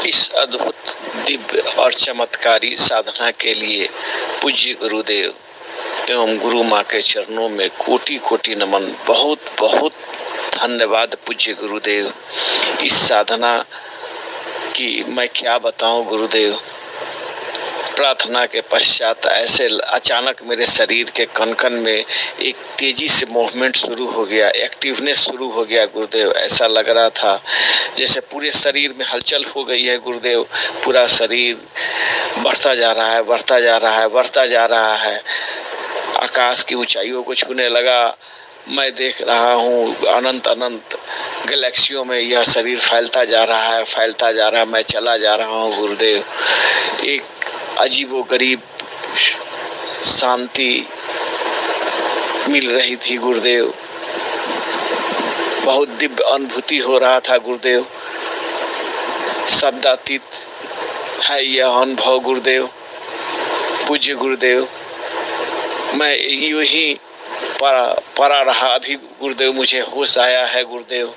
इस अद्भुत, दिव्य और चमत्कारी साधना के लिए पूज्य गुरुदेव एवं गुरु माँ के चरणों में कोटि कोटि नमन। बहुत बहुत धन्यवाद पूज्य गुरुदेव। इस साधना की मैं क्या बताऊं गुरुदेव। प्रार्थना के पश्चात ऐसे अचानक मेरे शरीर के कण-कण में एक तेजी से मूवमेंट शुरू हो गया, एक्टिवनेस शुरू हो गया गुरुदेव। ऐसा लग रहा था जैसे पूरे शरीर में हलचल हो गई है गुरुदेव। पूरा शरीर बढ़ता जा रहा है, बढ़ता जा रहा है, बढ़ता जा रहा है। आकाश की ऊंचाइयों को छूने लगा। मैं देख रहा हूँ अनंत अनंत गैलेक्सियों में यह शरीर फैलता जा रहा है, फैलता जा रहा है। मैं चला जा रहा हूँ गुरुदेव। एक अजीबोगरीब शांति मिल रही थी गुरुदेव। बहुत दिव्य अनुभूति हो रहा था गुरुदेव। शब्दातीत है यह अनुभव गुरुदेव। पूज्य गुरुदेव, मैं यूं ही पड़ा रहा। अभी गुरुदेव मुझे होश आया है गुरुदेव।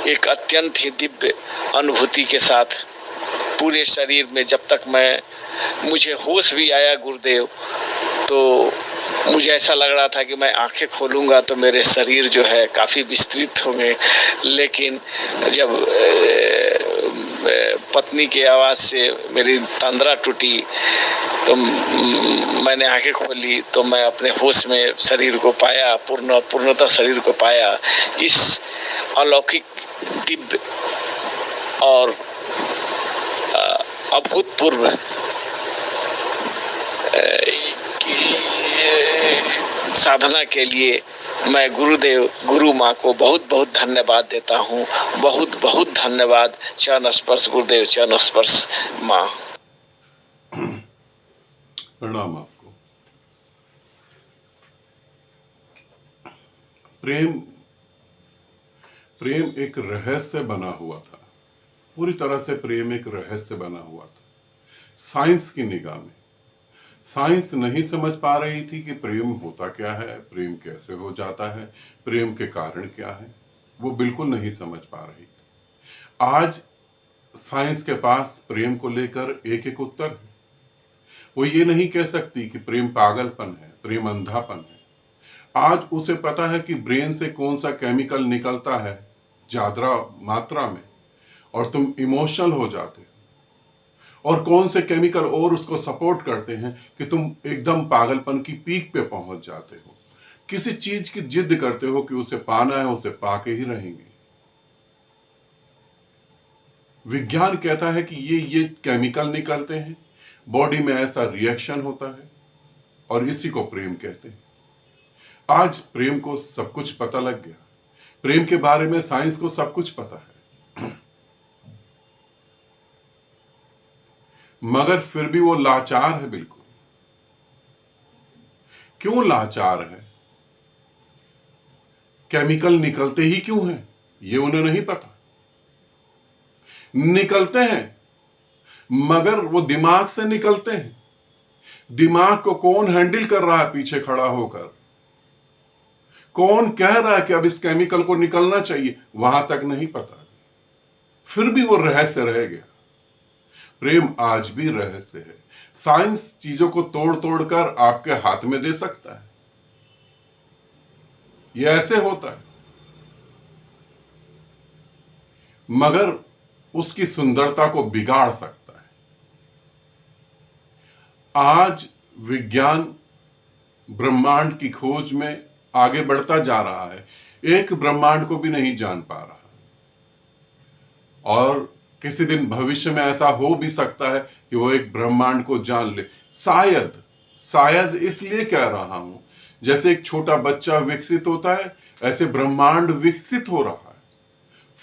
एक अत्यंत ही दिव्य अनुभूति के साथ पूरे शरीर में, जब तक मुझे होश भी आया गुरुदेव, तो मुझे ऐसा लग रहा था कि मैं आंखें खोलूंगा तो मेरे शरीर जो है काफ़ी विस्तृत होंगे। लेकिन जब पत्नी के आवाज़ से मेरी तंद्रा टूटी तो मैंने आंखें खोली तो मैं अपने होश में शरीर को पाया, पूर्णतः शरीर को पाया। इस अलौकिक, दिव्य और अभूतपूर्व साधना के लिए मैं गुरुदेव, गुरु माँ को बहुत बहुत धन्यवाद देता हूँ। बहुत बहुत धन्यवाद। चरण स्पर्श गुरुदेव, चरण स्पर्श माँ। प्रणाम आपको। प्रेम एक रहस्य बना हुआ था। पूरी तरह से प्रेम एक रहस्य बना हुआ था साइंस की निगाह में। साइंस नहीं समझ पा रही थी कि प्रेम होता क्या है, प्रेम कैसे हो जाता है, प्रेम के कारण क्या है। वो बिल्कुल नहीं समझ पा रही थी। आज साइंस के पास प्रेम को लेकर एक एक उत्तर है। वो ये नहीं कह सकती कि प्रेम पागलपन है, प्रेम अंधापन है। आज उसे पता है कि ब्रेन से कौन सा केमिकल निकलता है ज्यादा मात्रा में और तुम इमोशनल हो जाते हो, और कौन से केमिकल और उसको सपोर्ट करते हैं कि तुम एकदम पागलपन की पीक पे पहुंच जाते हो। किसी चीज की जिद करते हो कि उसे पाना है, उसे पाके ही रहेंगे। विज्ञान कहता है कि ये केमिकल निकलते हैं, बॉडी में ऐसा रिएक्शन होता है और इसी को प्रेम कहते हैं। आज प्रेम को सब कुछ पता लग गया। प्रेम के बारे में साइंस को सब कुछ पता है, मगर फिर भी वो लाचार है बिल्कुल। क्यों लाचार है? केमिकल निकलते ही क्यों हैं ये उन्हें नहीं पता। निकलते हैं मगर वो दिमाग से निकलते हैं। दिमाग को कौन हैंडल कर रहा है पीछे खड़ा होकर? कौन कह रहा है कि अब इस केमिकल को निकलना चाहिए? वहां तक नहीं पता। फिर भी वो रहस्य रह गया। प्रेम आज भी रहस्य है। साइंस चीजों को तोड़ तोड़ कर आपके हाथ में दे सकता है। ये ऐसे होता है, मगर उसकी सुंदरता को बिगाड़ सकता है। आज विज्ञान ब्रह्मांड की खोज में आगे बढ़ता जा रहा है, एक ब्रह्मांड को भी नहीं जान पा रहा, और किसी दिन भविष्य में ऐसा हो भी सकता है कि वो एक ब्रह्मांड को जान ले। शायद इसलिए कह रहा हूं, जैसे एक छोटा बच्चा विकसित होता है, ऐसे ब्रह्मांड विकसित हो रहा है,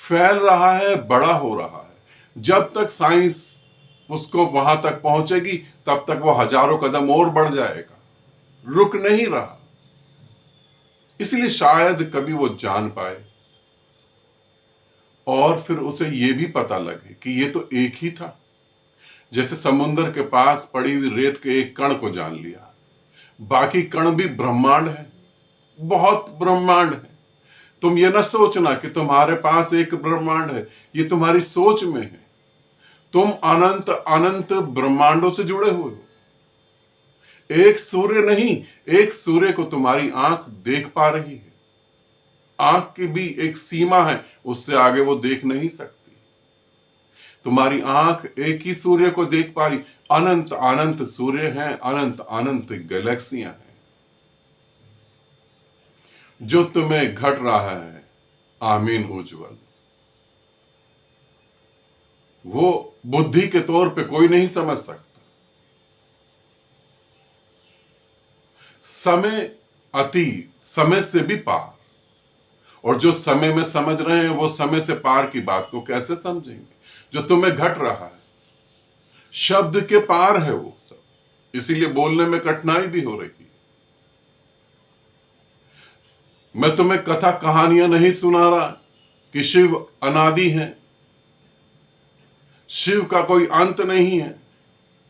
फैल रहा है, बड़ा हो रहा है। जब तक साइंस उसको वहां तक पहुंचेगी तब तक वो हजारों कदम और बढ़ जाएगा, रुक नहीं रहा। इसलिए शायद कभी वो जान पाए और फिर उसे ये भी पता लगे कि ये तो एक ही था। जैसे समुद्र के पास पड़ी हुई रेत के एक कण को जान लिया, बाकी कण भी ब्रह्मांड है, बहुत ब्रह्मांड है। तुम ये ना सोचना कि तुम्हारे पास एक ब्रह्मांड है, ये तुम्हारी सोच में है। तुम अनंत अनंत ब्रह्मांडों से जुड़े हुए हो। एक सूर्य नहीं, एक सूर्य को तुम्हारी आंख देख पा रही है। आंख की भी एक सीमा है, उससे आगे वो देख नहीं सकती। तुम्हारी आंख एक ही सूर्य को देख पा रही। अनंत अनंत सूर्य हैं, अनंत अनंत गैलेक्सियां हैं। जो तुम्हें घट रहा है, आमीन उज्जवल, वो बुद्धि के तौर पे कोई नहीं समझ सकता। समय अति, समय से भी पार। और जो समय में समझ रहे हैं वो समय से पार की बात को कैसे समझेंगे? जो तुम्हें घट रहा है शब्द के पार है वो सब, इसीलिए बोलने में कठिनाई भी हो रही है। मैं तुम्हें कथा कहानियां नहीं सुना रहा कि शिव अनादि है, शिव का कोई अंत नहीं है,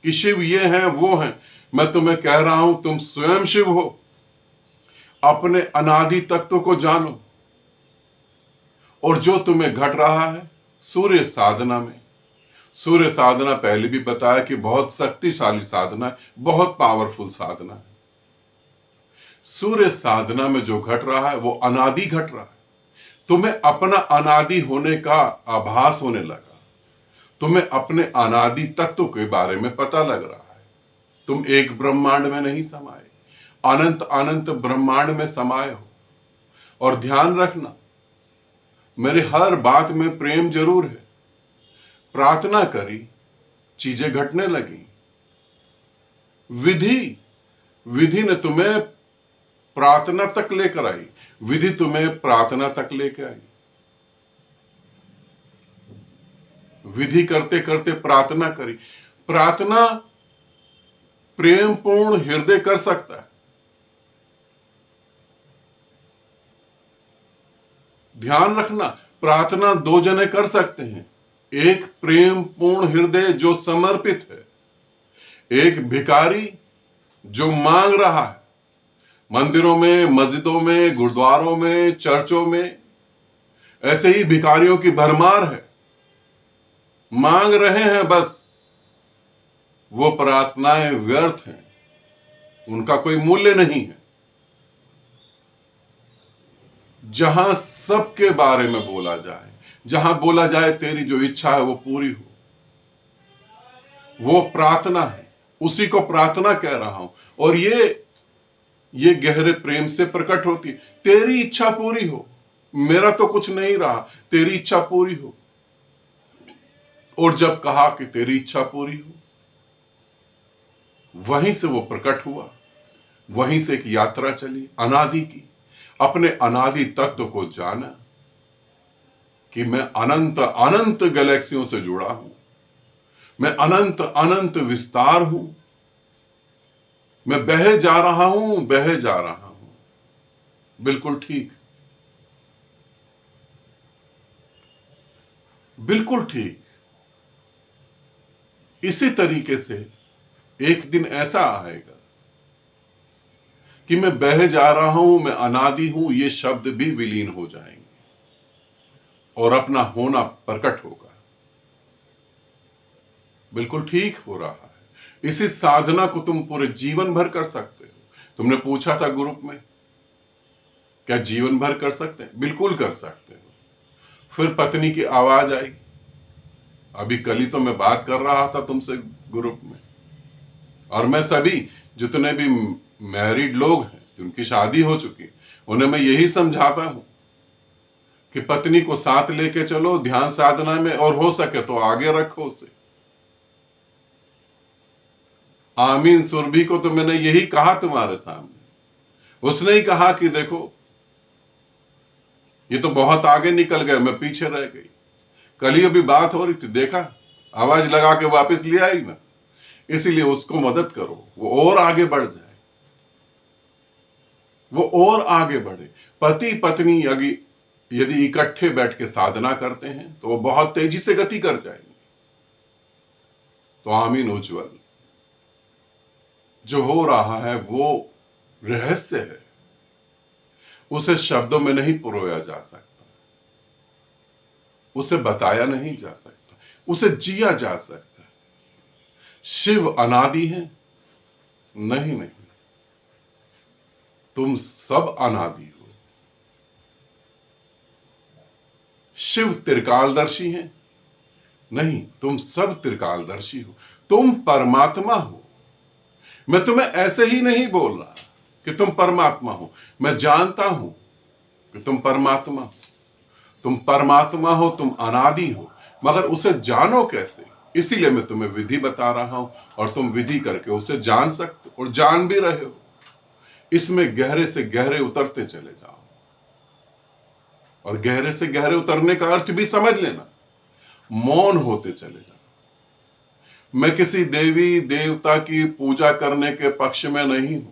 कि शिव ये है वो है। मैं तुम्हें कह रहा हूं तुम स्वयं शिव हो। अपने अनादि तत्व को जानो। और जो तुम्हें घट रहा है सूर्य साधना में, सूर्य साधना पहले भी बताया कि बहुत शक्तिशाली साधना है, बहुत पावरफुल साधना है। सूर्य साधना में जो घट रहा है वो अनादि घट रहा है। तुम्हें अपना अनादि होने का आभास होने लगा, तुम्हें अपने अनादि तत्व के बारे में पता लग रहा है। तुम एक ब्रह्मांड में नहीं समाये, अनंत अनंत ब्रह्मांड में समाये हो। और ध्यान रखना, मेरे हर बात में प्रेम जरूर है। प्रार्थना करी, चीजें घटने लगी। विधि ने तुम्हें प्रार्थना तक लेकर आई, विधि तुम्हें प्रार्थना तक लेकर आई। विधि करते करते प्रार्थना करी। प्रार्थना प्रेम पूर्ण हृदय कर सकता है। ध्यान रखना, प्रार्थना दो जने कर सकते हैं। एक प्रेम पूर्ण हृदय जो समर्पित है, एक भिखारी जो मांग रहा है। मंदिरों में, मस्जिदों में, गुरुद्वारों में, चर्चों में ऐसे ही भिखारियों की भरमार है, मांग रहे हैं बस। वो प्रार्थनाएं व्यर्थ हैं, उनका कोई मूल्य नहीं है। जहां सबके बारे में बोला जाए, जहां बोला जाए तेरी जो इच्छा है वो पूरी हो, वो प्रार्थना है। उसी को प्रार्थना कह रहा हूं। और ये गहरे प्रेम से प्रकट होती है। तेरी इच्छा पूरी हो, मेरा तो कुछ नहीं रहा, तेरी इच्छा पूरी हो। और जब कहा कि तेरी इच्छा पूरी हो, वहीं से वो प्रकट हुआ, वहीं से एक यात्रा चली अनादि की। अपने अनादि तत्व को जाना कि मैं अनंत अनंत गैलेक्सियों से जुड़ा हूं, मैं अनंत अनंत विस्तार हूं, मैं बहे जा रहा हूं, बहे जा रहा हूं। बिल्कुल ठीक, बिल्कुल ठीक। इसी तरीके से एक दिन ऐसा आएगा कि मैं बह जा रहा हूं, मैं अनादि हूं, ये शब्द भी विलीन हो जाएंगे और अपना होना प्रकट होगा। बिल्कुल ठीक हो रहा है। इसी साधना को तुम पूरे जीवन भर कर सकते हो। तुमने पूछा था ग्रुप में, क्या जीवन भर कर सकते हैं? बिल्कुल कर सकते हो। फिर पत्नी की आवाज आई। अभी कल ही तो मैं बात कर रहा था तुमसे ग्रुप में, और मैं सभी जितने भी मैरिड लोग हैं, जिनकी शादी हो चुकी, उन्हें मैं यही समझाता हूं कि पत्नी को साथ लेके चलो ध्यान साधना में, और हो सके तो आगे रखो उसे। आमीन सुरभि को तो मैंने यही कहा तुम्हारे सामने। उसने ही कहा कि देखो ये तो बहुत आगे निकल गए, मैं पीछे रह गई। कल ही अभी बात हो रही थी, देखा, आवाज लगा के वापस ले आई ना। इसीलिए उसको मदद करो, वो और आगे बढ़ जाए, वो और आगे बढ़े। पति पत्नी यदि इकट्ठे बैठ के साधना करते हैं तो वो बहुत तेजी से गति कर जाएंगे। तो आमीन उज्जवल, जो हो रहा है वो रहस्य है, उसे शब्दों में नहीं पिरोया जा सकता, उसे बताया नहीं जा सकता। उसे जिया जा सकता है। शिव अनादि है? नहीं नहीं, तुम सब अनादि हो। शिव त्रिकालदर्शी है? नहीं, तुम सब त्रिकालदर्शी हो। तुम परमात्मा हो। मैं तुम्हें ऐसे ही नहीं बोल रहा कि तुम परमात्मा हो। मैं जानता हूं कि तुम परमात्मा हो। तुम परमात्मा हो, तुम अनादि हो, मगर उसे जानो कैसे? इसीलिए मैं तुम्हें विधि बता रहा हूं और तुम विधि करके उसे जान सकते हो और जान भी रहे हो। इसमें गहरे से गहरे उतरते चले जाओ और गहरे से गहरे उतरने का अर्थ भी समझ लेना, मौन होते चले जाओ। मैं किसी देवी देवता की पूजा करने के पक्ष में नहीं हूं।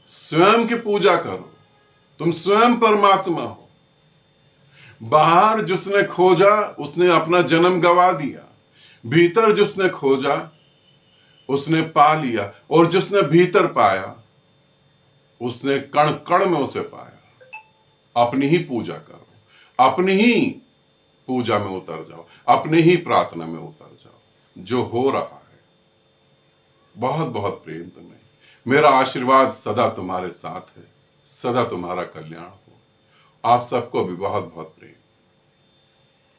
स्वयं की पूजा करो। तुम स्वयं परमात्मा हो। बाहर जिसने खोजा उसने अपना जन्म गवा दिया, भीतर जिसने खोजा उसने पा लिया, और जिसने भीतर पाया उसने कण कण में उसे पाया। अपनी ही पूजा करो, अपनी ही पूजा में उतर जाओ, अपनी ही प्रार्थना में उतर जाओ। जो हो रहा है, बहुत बहुत प्रेम तुम्हें। मेरा आशीर्वाद सदा तुम्हारे साथ है। सदा तुम्हारा कल्याण हो। आप सबको भी बहुत बहुत प्रेम।